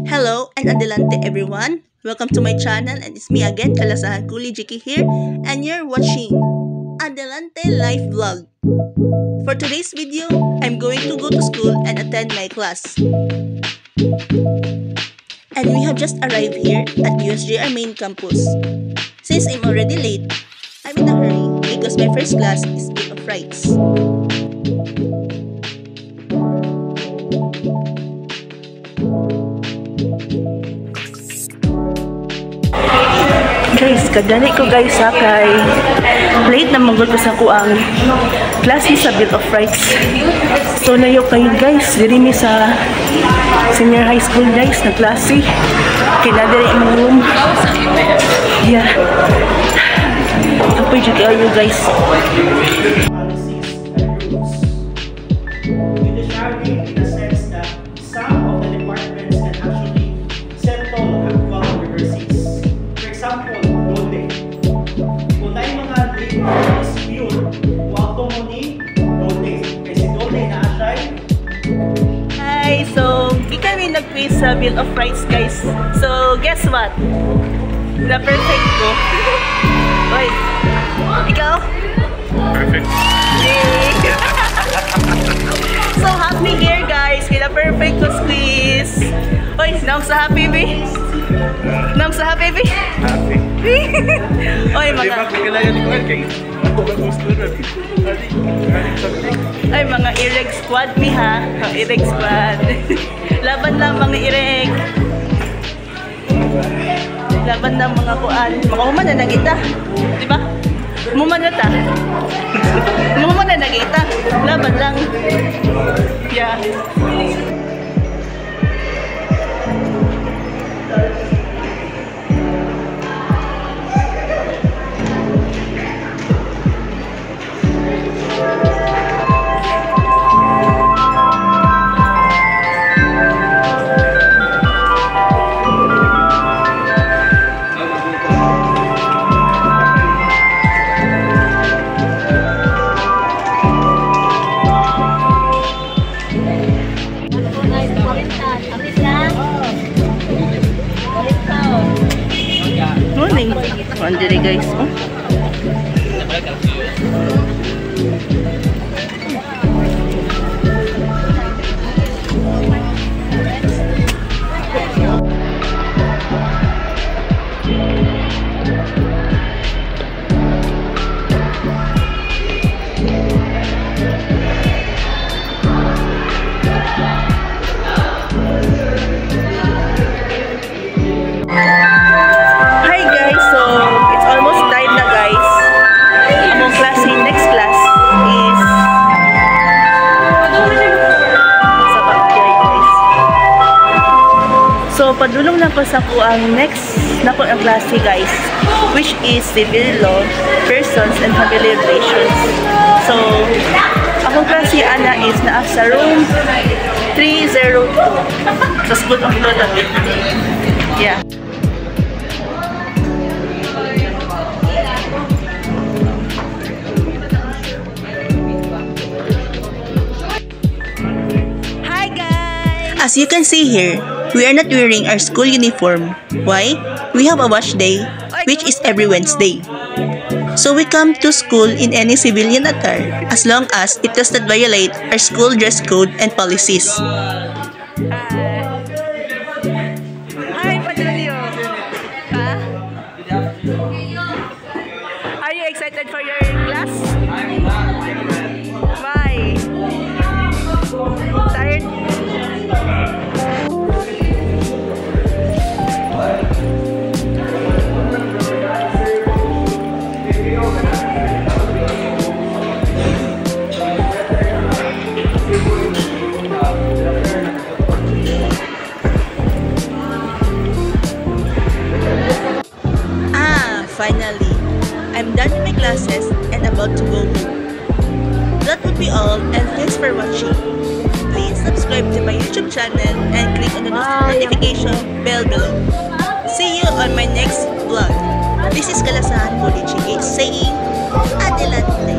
Hello and adelante everyone. Welcome to my channel and it's me again, Kalasahan Kuli Jiki here, and you're watching Adelante Life Vlog. For today's video, I'm going to go to school and attend my class. And we have just arrived here at USJR main campus. Since I'm already late, I'm in a hurry because my first class is Bill of Rights. Guys, kadali ko guys ha, kay late na manggol ko sa kuang klase sa Bill of Rights. So layo kayo guys, diri mi sa senior high school guys na klase. Kay na diri ang room. Yeah. Apoy jud kayo guys. Hi, so kami nag-quiz sa Bill of Rights guys. So guess what? Na perfect ko. Oy, ikaw? Perfect. Yay! So happy here guys, kaya perfect ko quiz. Oy, nang sa happy ba? Nang sa happy ba? Happy. Oy, mga ay, mga ireg squad mi ha. Oh, ireg squad. Laban lang mga ireg. Laban lang mga kuan. Makahuman na nagita. Di ba? Muman na ta. Muman na nagita. Laban lang. Yeah. Morning. Andiri guys. Oh. So, padulong na ko sa kuang next na ko ang klase guys, which is civil law, persons and family relations. So, akong klase ana is na sa room 302 sa School of Law. Yeah. Hi guys! As you can see here, we are not wearing our school uniform. Why? We have a wash day, which is every Wednesday. So we come to school in any civilian attire, as long as it does not violate our school dress code and policies. Hi, Padulio. Are you excited for your class? Why? Tired? Finally, I'm done with my classes and about to go home. That would be all, and thanks for watching. Please subscribe to my YouTube channel and click on the notification bell below. See you on my next vlog. This is Kalasahan Kuli Jiki saying Adelante.